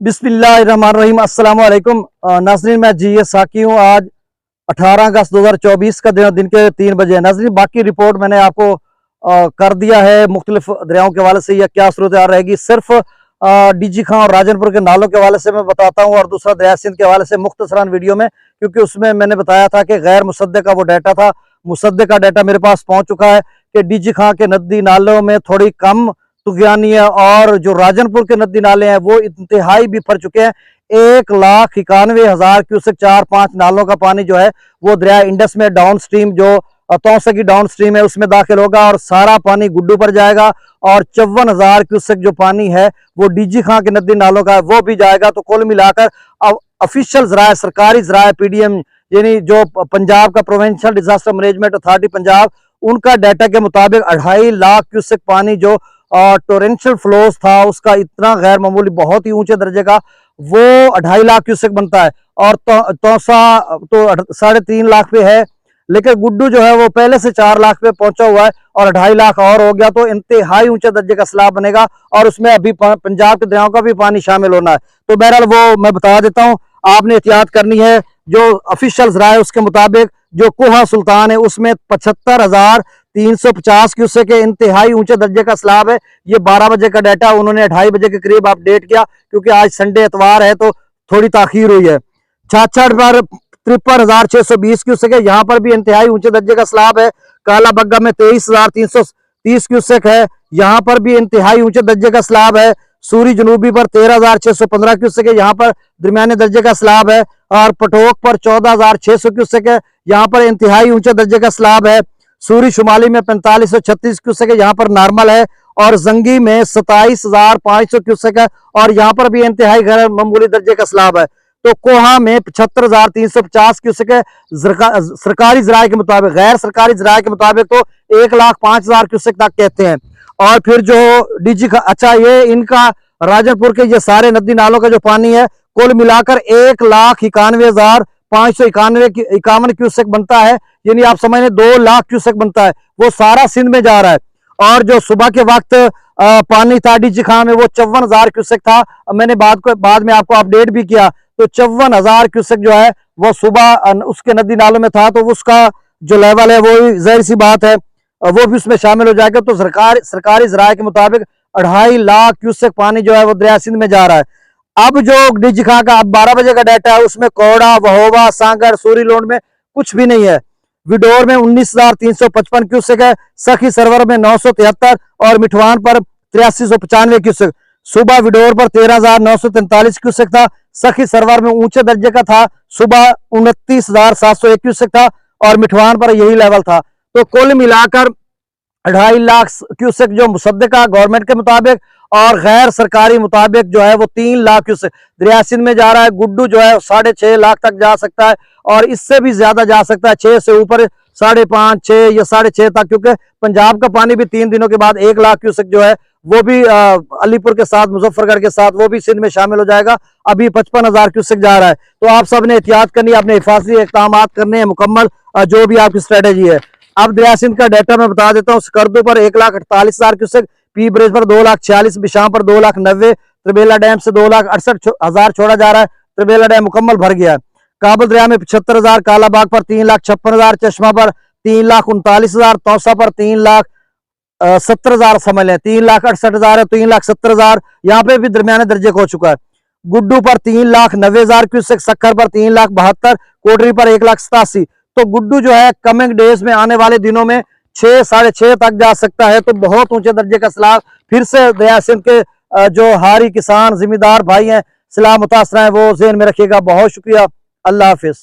बिस्मिल्लाहिर्रहमानिर्रहीम। अस्सलाम वालेकुम नाज़रीन, मैं जी साकी हूँ। आज 18 अगस्त 2024 का दिन के 3 बजे है। नाज़रीन, बाकी रिपोर्ट मैंने आपको कर दिया है मुख्तलिफ दरियाओं के हवाले से या क्या सूरत रहेगी। सिर्फ डीजी खां और राजनपुर के नालों के हवाले से मैं बताता हूँ और दूसरा दरिया सिंध के हवाले से मुख्तसरान वीडियो में, क्योंकि उसमें मैंने बताया था कि गैर मुसद्दे का वो डाटा था। मुसद्दे का डाटा मेरे पास पहुंच चुका है कि डीजी खां के नदी नालों में थोड़ी कम तुगयानी है और जो राजनपुर के नदी नाले हैं वो इंतहाई बिफर चुके हैं। 1,91,000 क्यूसेक 4-5 नालों का पानी जो है वो दरिया इंडस में डाउन स्ट्रीम जो तौसा की डाउन स्ट्रीम है उसमें दाखिल होगा और सारा पानी गुड्डू पर जाएगा। और 54,000 क्यूसेक जो पानी है वो डीजी खां के नदी नालों का वो भी जाएगा। तो कुल मिलाकर अब ऑफिशियल जराए, सरकारी जराए, पीडीएम यानी जो पंजाब का provincial disaster management authority Punjab, उनका डाटा के मुताबिक 2.5 लाख क्यूसेक पानी जो टोरेंशियल फ्लोज था उसका इतना गैर मामूली बहुत ही ऊंचे दर्जे का वो 2.5 लाख क्यूसेक बनता है। और तौसा तो 3.5 लाख पे है, लेकिन गुड्डू जो है वो पहले से 4 लाख पे पहुंचा हुआ है और 2.5 लाख और हो गया तो इंतहाई ऊंचे दर्जे का सैलाब बनेगा और उसमें अभी पंजाब के दरियाओं का भी पानी शामिल होना है। तो बहरहाल वो मैं बता देता हूँ, आपने एहतियात करनी है। जो ऑफिशियल जराए उसके मुताबिक जो कोहा सुल्तान है उसमें 75,350 क्यूसेक के इंतहाई ऊंचे दर्जे का सैलाब है। ये 12 बजे का डाटा उन्होंने 2:30 बजे के करीब अपडेट किया, क्योंकि आज संडे एतवार है तो थोड़ी ताखीर हुई है। छाछड़ पर 53,620 क्यूसेक है, यहाँ पर भी इंतहाई ऊंचे दर्जे का सैलाब है। काला बग्गा में 23,330 क्यूसेक है, यहाँ पर भी इंतहाई ऊंचे दर्जे का सैलाब है। सूरी जनूबी पर 13,615 क्यूसेक है, यहाँ पर दरमियाने दर्जे का सैलाब है। और पटोक पर 14,600 क्यूसेक है, यहाँ पर इंतहाई ऊंचे दर्जे का सैलाब है। सूरी शुमाली में 4536 क्यूसेक है, यहाँ पर नॉर्मल है। और जंगी में 27,500 क्यूसेक है और यहाँ पर भी इंतहाई गैर मामूली दर्जे का सैलाब है। तो कोहा में 75,350 क्यूसेक है सरकारी जराये के मुताबिक। गैर सरकारी जराये के मुताबिक तो 1,05,000 क्यूसेक तक कहते हैं। और फिर जो डीजी अच्छा, ये इनका राजनपुर के ये सारे नदी नालों का जो पानी है कुल मिलाकर 1,91,551 क्यूसेक बनता है, यानी आप समझ लें 2 लाख क्यूसेक बनता है। वो सारा सिंध में जा रहा है। और जो सुबह के वक्त पानी था डीजी खां में वो 54,000 क्यूसेक था। मैंने बाद में आपको अपडेट भी किया, तो 54,000 क्यूसेक जो है वो सुबह उसके नदी नालों में था, तो उसका जो लेवल है वो जाहिर सी बात है वो भी उसमें शामिल हो जाएगा। तो सरकारी जराये के मुताबिक 2.5 लाख क्यूसेक पानी जो है वो दरिया सिंध में जा रहा है। अब जो डीजी खां का अब 12 बजे का डाटा है उसमें कोड़ा, वहोवा, सांगर, सूरी लोड में कुछ भी नहीं है। विडोर में 19,355 क्यूसेक है, सखी सरवर में 973 और मिठवान पर 8395 क्यूसेक। सुबह विडोर पर 13,943 क्यूसेक था, सखी सरवर में ऊंचे दर्जे का था सुबह 29,701 क्यूसेक था और मिठवान पर यही लेवल था। तो कुल मिलाकर 2.5 लाख क्यूसेक जो मुसद्दका गवर्नमेंट के मुताबिक और गैर सरकारी मुताबिक जो है वो 3 लाख क्यूसेक दरिया सिंध में जा रहा है। गुड्डू जो है 6.5 लाख तक जा सकता है और इससे भी ज्यादा जा सकता है, 6 से ऊपर 5.5, 6 या 6.5 तक, क्योंकि पंजाब का पानी भी 3 दिनों के बाद 1 लाख क्यूसेक जो है वो भी अलीपुर के साथ, मुजफ्फरगढ़ के साथ वो भी सिंध में शामिल हो जाएगा। अभी 55,000 क्यूसेक जा रहा है। तो आप सब ने एहतियात करनी है, अपने हिफाजती इक़दाम करने हैं मुकम्मल, जो भी आपकी स्ट्रेटेजी है। अब दरिया सिंध का डाटा मैं बता देता हूँ। स्कर्दू पर 1,48,000 क्यूसेक, पी ब्रिज पर 2,46,000, बिशाम पर 2,90,000, त्रिबेला डैम से 2,68,000 छोड़ा जा रहा है। त्रिबेला डैम मुकम्मल भर गया है। काबुल दरिया में 75,000, कालाबाग पर 3,56,000, चश्मा पर 3,39,000, तौसा पर 3,70,000 समझ लें, 3,68,000 है, 3,70,000 यहाँ पे भी दरमियाने दर्जे को हो चुका है। गुड्डू पर 3,90,000 क्यूसेक, सक्खर पर 3,72,000, कोटरी पर 1,87,000। तो गुड्डू जो है कमिंग डेज में, आने वाले दिनों में 6, 6.5 तक जा सकता है। तो बहुत ऊंचे दर्जे का सैलाब फिर से दरिया सिंध के जो हारी किसान जिम्मेदार भाई हैं सैलाब मुतासर है वो ज़हन में रखिएगा। बहुत शुक्रिया, अल्लाह हाफिज।